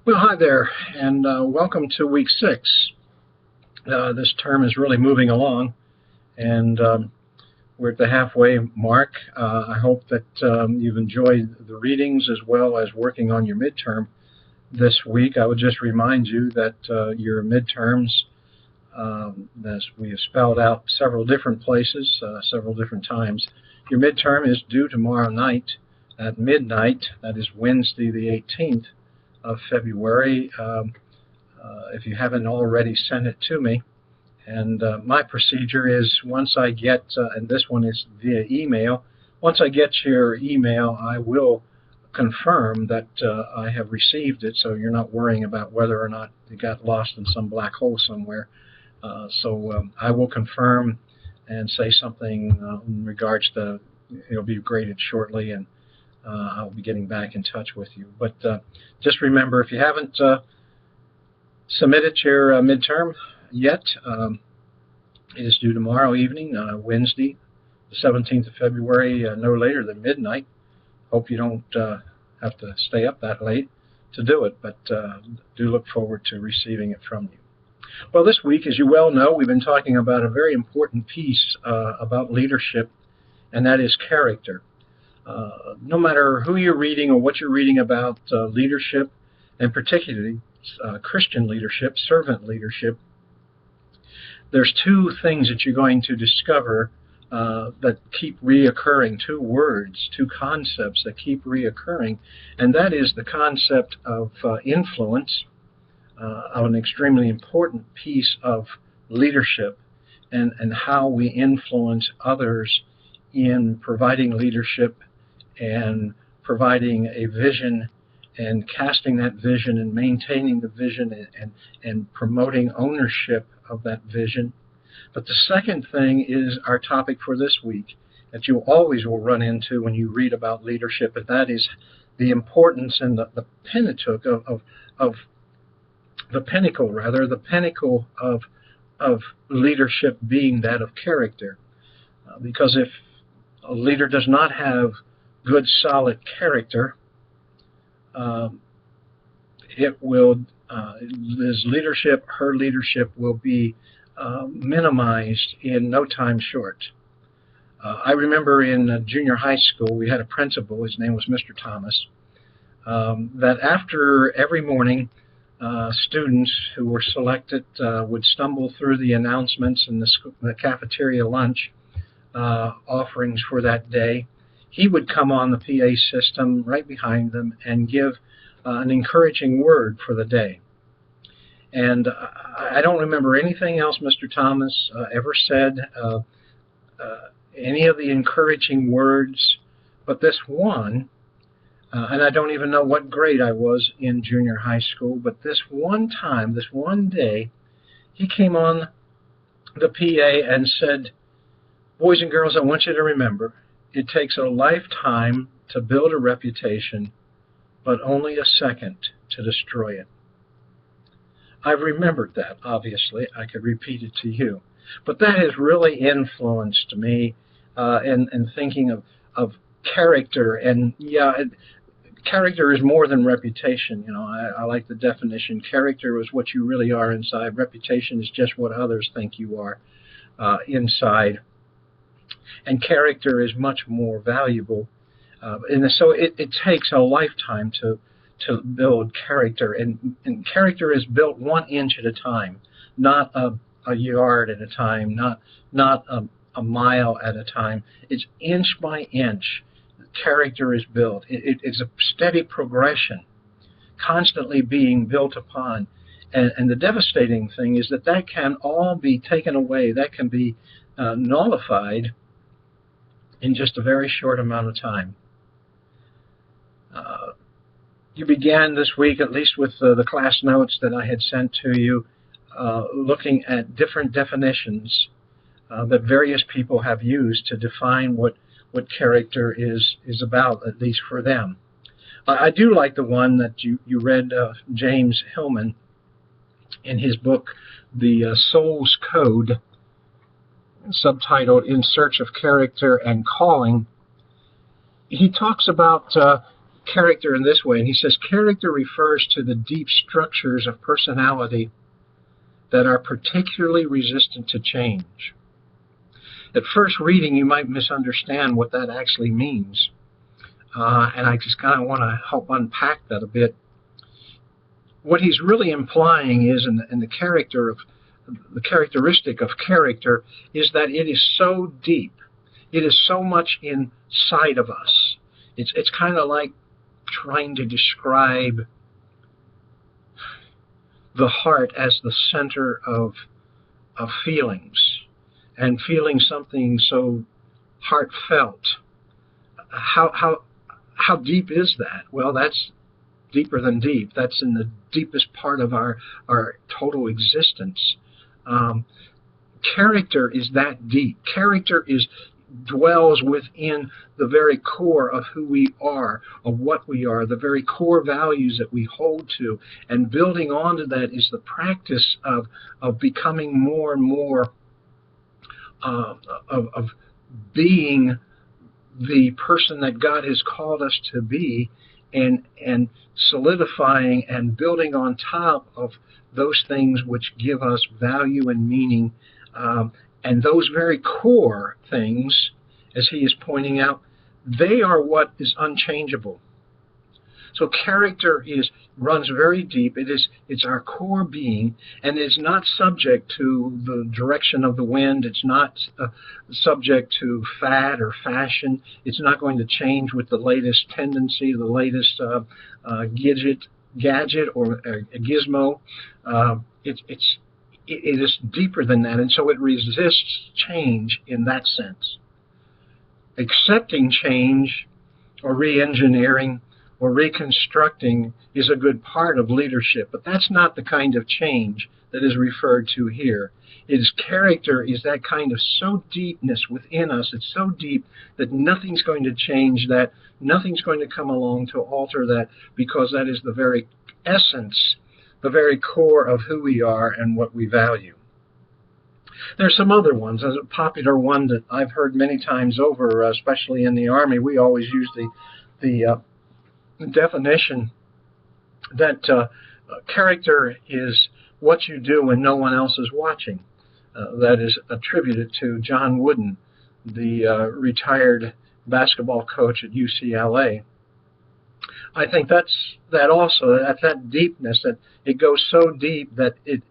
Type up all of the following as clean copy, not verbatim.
Well, hi there, and welcome to week 6. This term is really moving along, and we're at the halfway mark. I hope that you've enjoyed the readings as well as working on your midterm this week. I would just remind you that your midterms, as we have spelled out several different places, several different times, your midterm is due tomorrow night at midnight. That is Wednesday the 18th of February. If you haven't already, sent it to me. And my procedure is once I get, and this one is via email, once I get your email, I will confirm that I have received it, so you're not worrying about whether or not it got lost in some black hole somewhere. So I will confirm and say something in regards to it'll be graded shortly, and I'll be getting back in touch with you. But just remember, if you haven't submitted your midterm yet, it is due tomorrow evening, Wednesday, the 17th of February, no later than midnight. Hope you don't have to stay up that late to do it, but do look forward to receiving it from you. Well, this week, as you well know, we've been talking about a very important piece about leadership, and that is character. No matter who you're reading or what you're reading about leadership, and particularly Christian leadership, servant leadership, there's two things that you're going to discover that keep reoccurring, two words, two concepts that keep reoccurring, and that is the concept of influence, of an extremely important piece of leadership, and how we influence others in providing leadership and providing a vision and casting that vision and maintaining the vision and promoting ownership of that vision. But the second thing is our topic for this week that you always will run into when you read about leadership, and that is the importance and the pentateuch of the pinnacle of leadership being that of character. Because if a leader does not have good, solid character, it will, his leadership, her leadership will be minimized in no time short. I remember in junior high school, we had a principal, his name was Mr. Thomas, that after every morning, students who were selected would stumble through the announcements in the cafeteria lunch offerings for that day. He would come on the PA system right behind them and give an encouraging word for the day. And I don't remember anything else Mr. Thomas ever said, any of the encouraging words, but this one, and I don't even know what grade I was in junior high school, but this one time, this one day, he came on the PA and said, "Boys and girls, I want you to remember, it takes a lifetime to build a reputation, but only a second to destroy it." I've remembered that, obviously. I could repeat it to you. But that has really influenced me in thinking of character. And yeah, character is more than reputation. You know, I like the definition. Character is what you really are inside. Reputation is just what others think you are inside. And character is much more valuable. And so it takes a lifetime to build character. And character is built 1 inch at a time, not a yard at a time, not a mile at a time. It's inch by inch. Character is built. It's a steady progression, constantly being built upon. And the devastating thing is that can all be taken away. That can be nullified in just a very short amount of time. You began this week, at least with the class notes that I had sent to you, looking at different definitions that various people have used to define what character is about, at least for them. I do like the one that you read, James Hillman, in his book, The Soul's Code, subtitled In Search of Character and Calling. He talks about character in this way, and he says character refers to the deep structures of personality that are particularly resistant to change. At first reading, you might misunderstand what that actually means, and I just kind of want to help unpack that a bit. What he's really implying is, in the characteristic of character, is that it is so deep, it is so much inside of us. It's kind of like trying to describe the heart as the center of feelings, and feeling something so heartfelt. How deep is that? Well, that's deeper than deep. That's in the deepest part of our total existence. Character is that deep. Character dwells within the very core of who we are, of what we are, the very core values that we hold to, and building onto that is the practice of becoming more and more of being the person that God has called us to be, and solidifying and building on top of those things which give us value and meaning. And those very core things, as he is pointing out, they are what is unchangeable. So character runs very deep. It's our core being, and it's not subject to the direction of the wind. It's not subject to fad or fashion. It's not going to change with the latest tendency, the latest gadget or gizmo. It is deeper than that, and so it resists change in that sense. Accepting change or re-engineering or reconstructing is a good part of leadership, but that's not the kind of change that is referred to here. Character is that kind of so deepness within us. It's so deep that nothing's going to change that, nothing's going to come along to alter that, because that is the very essence, the very core of who we are and what we value. There's some other ones. There's a popular one that I've heard many times over, especially in the Army. We always use the definition that character is what you do when no one else is watching. That is attributed to John Wooden, the retired basketball coach at UCLA. I think that's that deepness, that it goes so deep that it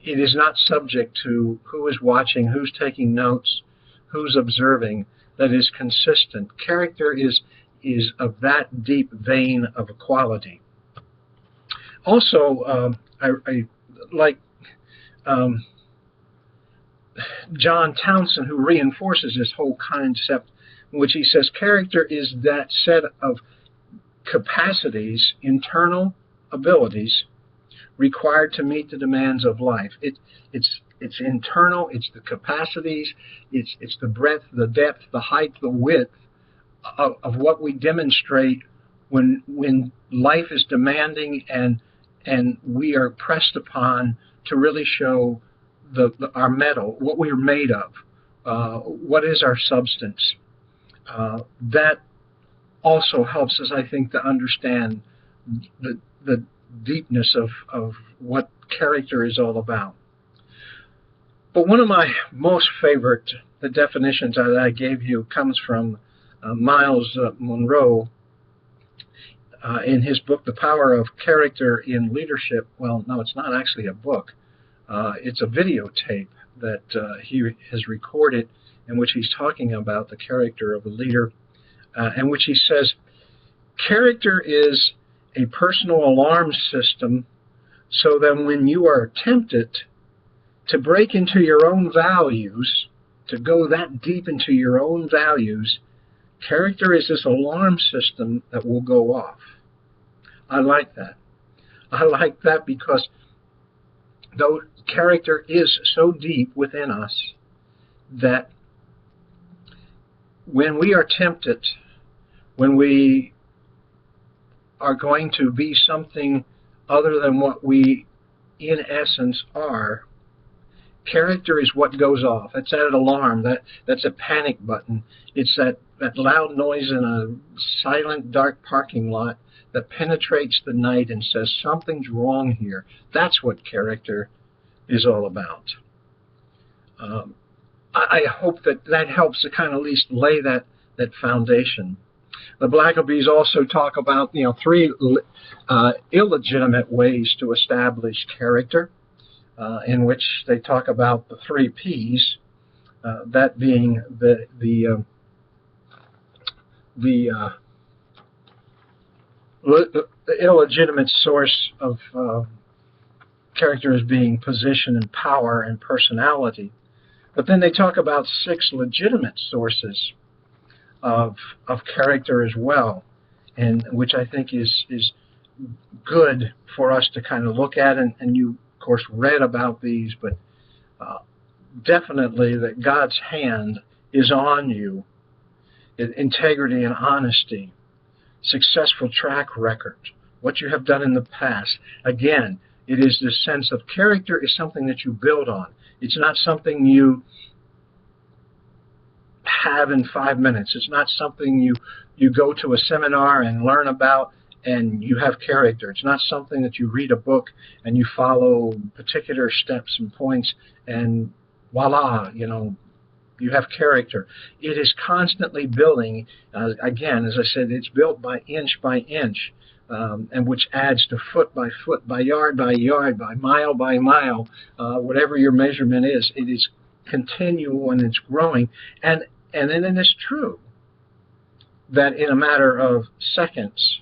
is not subject to who is watching, who's taking notes, who's observing, that is consistent. Character is of that deep vein of a quality. Also, I like John Townsend, who reinforces this whole concept, in which he says character is that set of capacities, internal abilities, required to meet the demands of life. It's internal, it's the capacities, it's the breadth, the depth, the height, the width of what we demonstrate when life is demanding and we are pressed upon to really show our mettle, what we are made of, what is our substance. That also helps us, I think, to understand the deepness of what character is all about. But one of my most favorite, the definitions that I gave you, comes from Miles Monroe in his book, The Power of Character in Leadership. Well, no, it's not actually a book. It's a videotape that he has recorded, in which he's talking about the character of a leader, in which he says, character is a personal alarm system, so that when you are tempted to break into your own values, to go that deep into your own values, character is this alarm system that will go off. I like that. I like that because though character is so deep within us that when we are tempted, when we are going to be something other than what we in essence are, character is what goes off. It's that alarm, that's a panic button. It's that that loud noise in a silent, dark parking lot that penetrates the night and says something's wrong here. That's what character is all about. I hope that helps to kind of at least lay that foundation. The Blackabees also talk about, three illegitimate ways to establish character, in which they talk about the three P's, that being the illegitimate source of character as being position and power and personality. But then they talk about 6 legitimate sources of character as well, and which I think is good for us to kind of look at. And you, of course, read about these, but definitely that God's hand is on you. Integrity and honesty, successful track record, what you have done in the past. Again, it is this sense of character is something that you build on. It's not something you have in 5 minutes. It's not something you go to a seminar and learn about and you have character. It's not something that you read a book and you follow particular steps and points and voila, you have character. It is constantly building. Again, as I said, it's built by inch, and which adds to foot, by yard, by mile, whatever your measurement is. It is continual and it's growing. And then it is true that in a matter of seconds,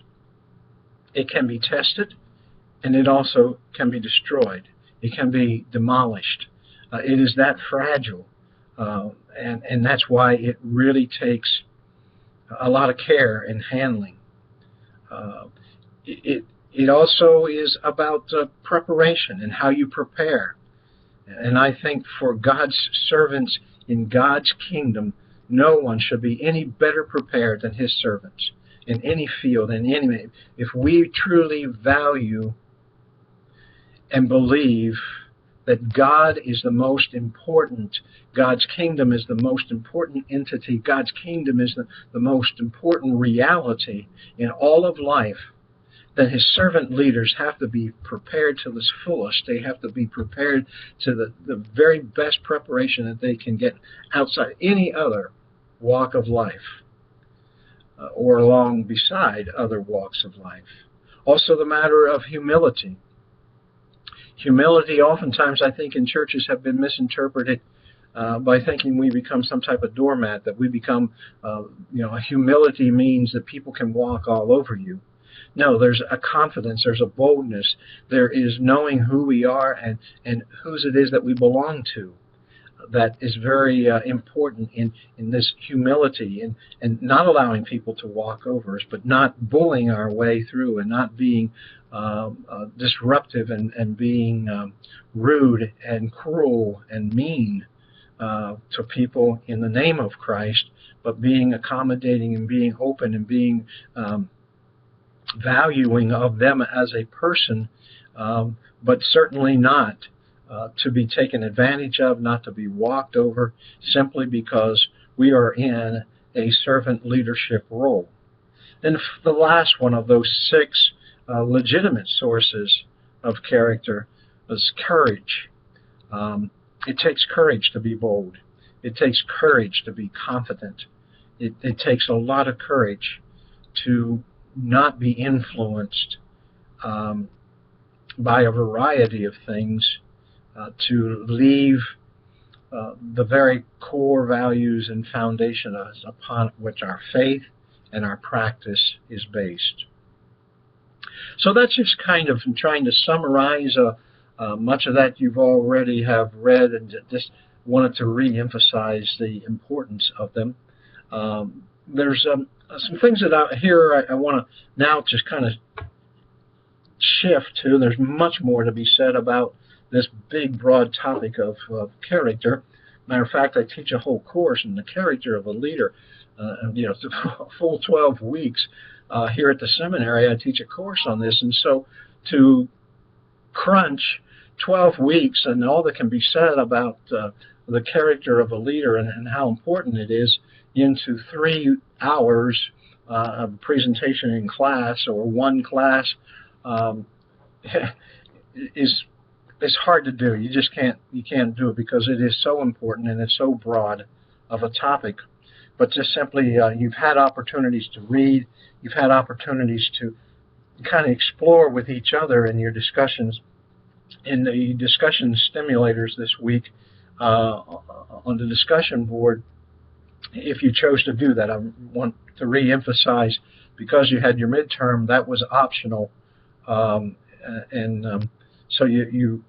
it can be tested, and it also can be destroyed. It can be demolished. It is that fragile. And that's why it really takes a lot of care in handling. It also is about preparation and how you prepare. And I think for God's servants in God's kingdom, no one should be any better prepared than his servants in any field, if we truly value and believe that God is the most important, God's kingdom is the most important entity, God's kingdom is the most important reality in all of life, then his servant leaders have to be prepared to the fullest. They have to be prepared to the very best preparation that they can get outside any other walk of life or along beside other walks of life. Also the matter of humility. Humility oftentimes, I think, in churches have been misinterpreted by thinking we become some type of doormat, that we become, humility means that people can walk all over you. No, there's a confidence, there's a boldness, there is knowing who we are and whose it is that we belong to. That is very important in this humility and not allowing people to walk over us, but not bullying our way through and not being disruptive and being rude and cruel and mean to people in the name of Christ, but being accommodating and being open and being valuing of them as a person, but certainly not to be taken advantage of, not to be walked over, simply because we are in a servant leadership role. And the last one of those 6 legitimate sources of character is courage. It takes courage to be bold. It takes courage to be confident. It takes a lot of courage to not be influenced by a variety of things, to leave the very core values and foundation upon which our faith and our practice is based. So that's just kind of trying to summarize much of that you've already have read, and just wanted to re-emphasize the importance of them. There's some things that I want to now just kind of shift to. There's much more to be said about this big, broad topic of character. Matter of fact, I teach a whole course in the character of a leader. A full 12 weeks here at the seminary. I teach a course on this, and so to crunch 12 weeks and all that can be said about the character of a leader and how important it is into 3 hours of presentation in class or one class um, is hard to do. You just can't do it because it is so important and it's so broad of a topic. But just simply, you've had opportunities to read, you've had opportunities to kind of explore with each other in your discussions, in the discussion stimulators this week on the discussion board. If you chose to do that, I want to re-emphasize, because you had your midterm, that was optional, so you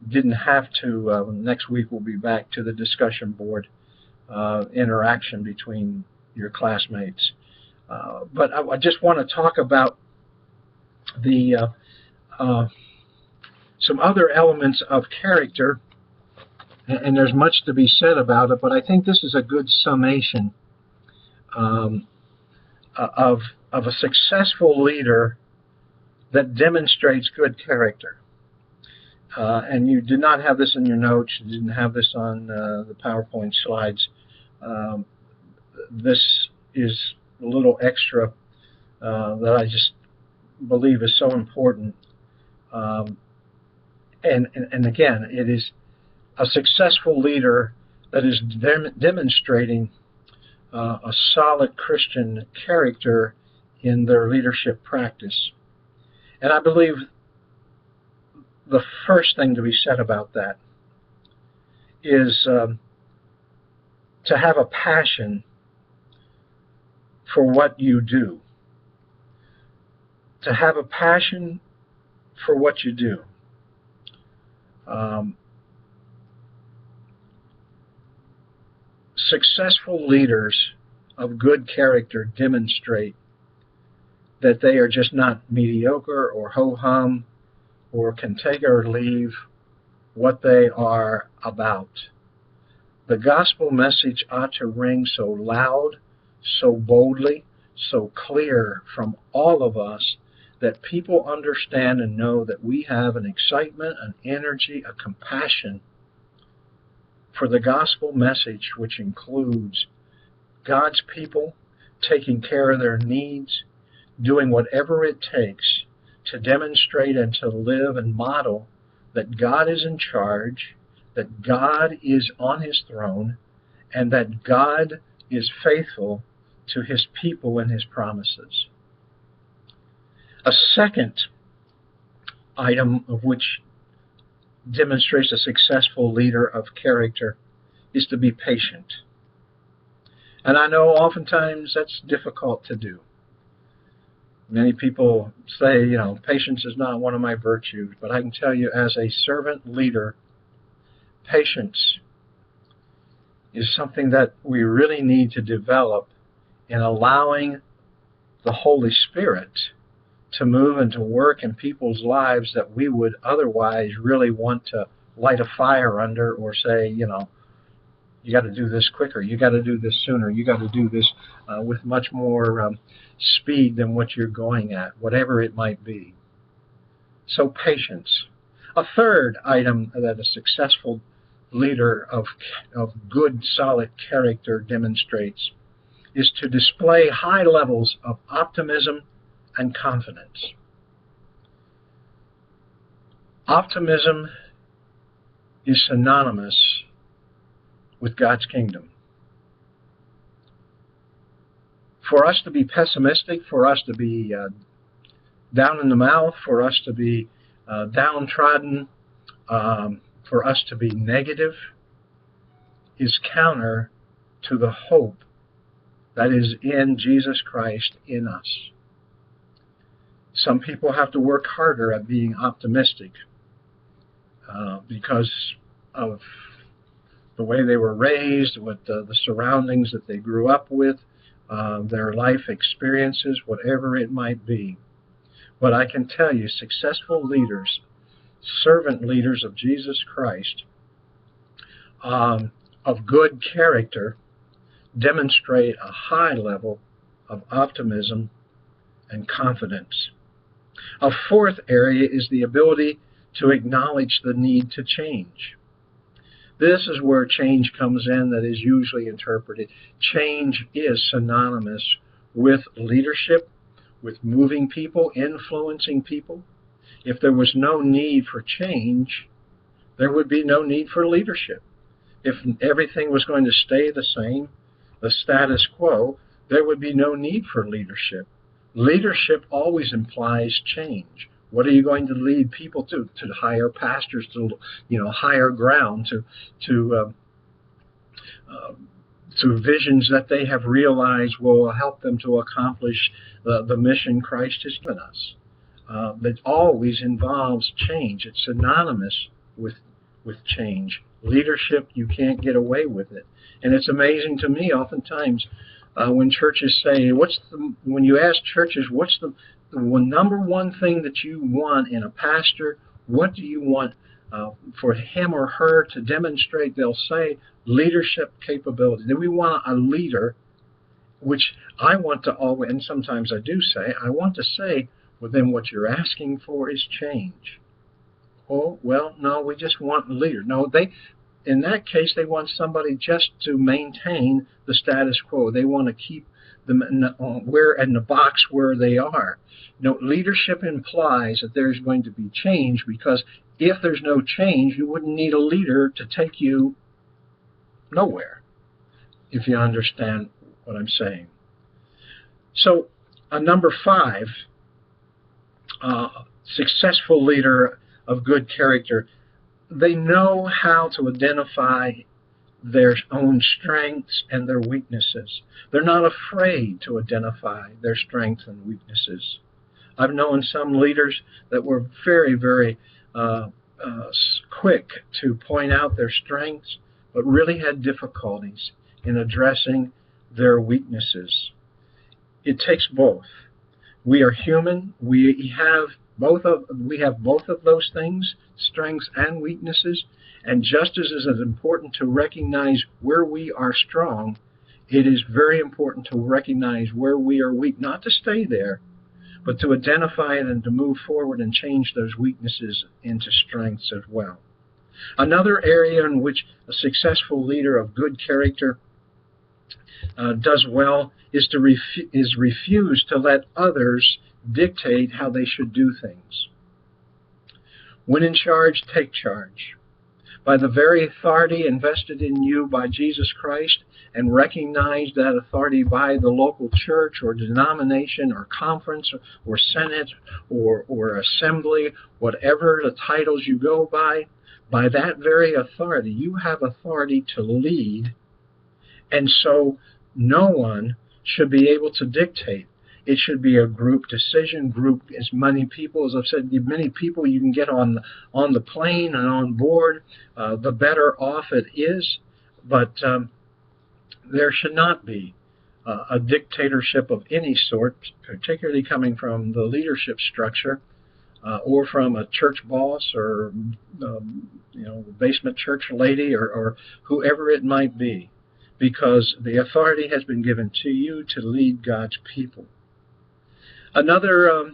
didn't have to. Next week we'll be back to the discussion board interaction between your classmates. But I just want to talk about the some other elements of character, and there's much to be said about it, but I think this is a good summation of a successful leader that demonstrates good character. And you did not have this in your notes, you didn't have this on the PowerPoint slides. This is a little extra that I just believe is so important. And again, it is a successful leader that is demonstrating a solid Christian character in their leadership practice. And I believe the first thing to be said about that is to have a passion for what you do. To have a passion for what you do. Successful leaders of good character demonstrate that they are just not mediocre or ho-hum or can take or leave what they are about. The gospel message ought to ring so loud, so boldly, so clear from all of us that people understand and know that we have an excitement, an energy, a compassion for the gospel message, which includes God's people taking care of their needs, doing whatever it takes to demonstrate and to live and model that God is in charge, that God is on his throne, and that God is faithful to his people and his promises. A second item of which demonstrates a successful leader of character is to be patient. And I know oftentimes that's difficult to do. Many people say, patience is not one of my virtues, but I can tell you as a servant leader, patience is something that we really need to develop in allowing the Holy Spirit to move and to work in people's lives that we would otherwise really want to light a fire under or say, you got to do this quicker, you got to do this sooner, you got to do this with much more speed than what you're going at, whatever it might be. So patience. A third item that a successful leader of good, solid character demonstrates is to display high levels of optimism and confidence. Optimism is synonymous with God's kingdom. For us to be pessimistic, for us to be down in the mouth, for us to be downtrodden, for us to be negative, is counter to the hope that is in Jesus Christ in us. Some people have to work harder at being optimistic because of the way they were raised, with the surroundings that they grew up with, their life experiences, whatever it might be. But I can tell you, successful leaders, servant leaders of Jesus Christ, of good character, demonstrate a high level of optimism and confidence. A fourth area is the ability to acknowledge the need to change. This is where change comes in that is usually interpreted. Change is synonymous with leadership, with moving people, influencing people. If there was no need for change, there would be no need for leadership. If everything was going to stay the same, the status quo, there would be no need for leadership. Leadership always implies change. What are you going to lead people to? To higher pastures, to higher ground, to visions that they have realized will help them to accomplish the mission Christ has given us. That always involves change. It's synonymous with change. Leadership, you can't get away with it. And it's amazing to me oftentimes when churches say, when you ask churches, what's the number one thing that you want in a pastor? What do you want for him or her to demonstrate? They'll say leadership capability. Then we want a leader, which I want to always, and sometimes I do say, I want to say, well, then what you're asking for is change. Oh, well, no, we just want a leader. No, in that case, they want somebody just to maintain the status quo. They want to keep them in the box where they are. Leadership implies that there's going to be change, because if there's no change, you wouldn't need a leader to take you nowhere, if you understand what I'm saying. So, number 5, successful leader of good character, they know how to identify their own strengths and their weaknesses. They're not afraid to identify their strengths and weaknesses. I've known some leaders that were very, very quick to point out their strengths, but really had difficulties in addressing their weaknesses. It takes both. We are human. We have both of those things, strengths and weaknesses. And just as it is important to recognize where we are strong, it is very important to recognize where we are weak, not to stay there, but to identify it and to move forward and change those weaknesses into strengths as well. Another area in which a successful leader of good character does well is refuse to let others dictate how they should do things. When in charge, take charge. By the very authority invested in you by Jesus Christ, and recognize that authority by the local church or denomination or conference or senate or assembly, whatever the titles you go by that very authority, you have authority to lead, and so no one should be able to dictate. It should be a group decision, as many people, as I've said, the many people you can get on the plane and on board, the better off it is. But there should not be a dictatorship of any sort, particularly coming from the leadership structure or from a church boss or basement church lady or whoever it might be, because the authority has been given to you to lead God's people. Another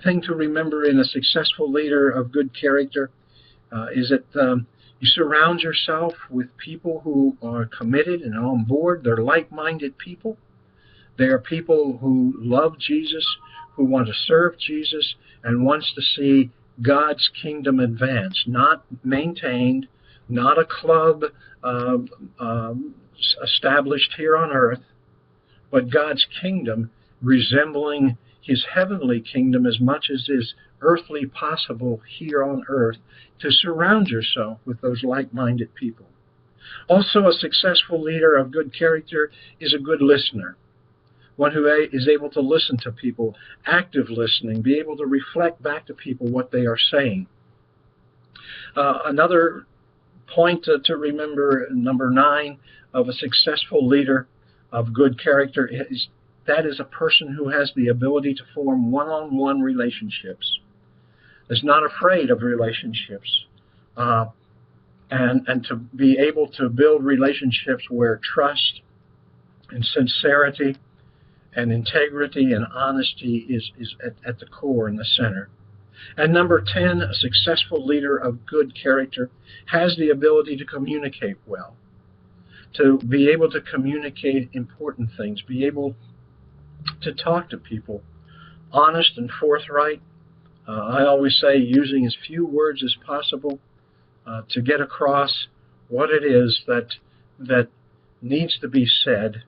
thing to remember in a successful leader of good character is that you surround yourself with people who are committed and on board. They're like-minded people. They are people who love Jesus, who want to serve Jesus, and wants to see God's kingdom advance, not maintained, not a club established here on earth, but God's kingdom resembling his heavenly kingdom as much as is earthly possible here on earth, to surround yourself with those like-minded people. Also, a successful leader of good character is a good listener, one who is able to listen to people, active listening, be able to reflect back to people what they are saying. Another point to remember, number 9, of a successful leader of good character is that is a person who has the ability to form one-on-one relationships, is not afraid of relationships, and to be able to build relationships where trust and sincerity and integrity and honesty is at the core, in the center. And number 10, a successful leader of good character has the ability to communicate well, to be able to communicate important things, be able to talk to people honest and forthright. I always say using as few words as possible to get across what it is that needs to be said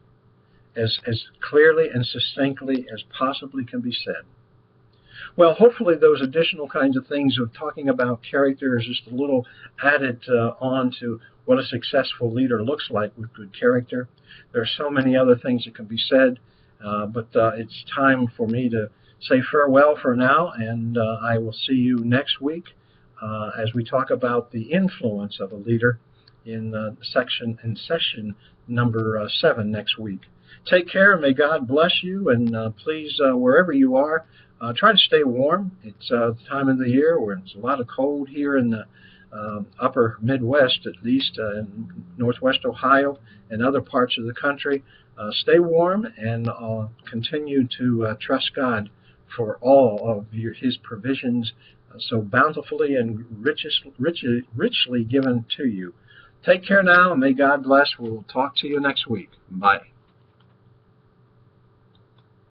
as clearly and succinctly as possibly can be said. Well, hopefully those additional kinds of things of talking about character is just a little added on to what a successful leader looks like with good character. There are so many other things that can be said, but it's time for me to say farewell for now, and I will see you next week as we talk about the influence of a leader in session number 7 next week. Take care, and may God bless you, and please, wherever you are, try to stay warm. It's the time of the year where it's a lot of cold here in the upper Midwest, at least in Northwest Ohio and other parts of the country. Stay warm and continue to trust God for all of His provisions so bountifully and richly given to you. Take care now, and may God bless. We'll talk to you next week. Bye.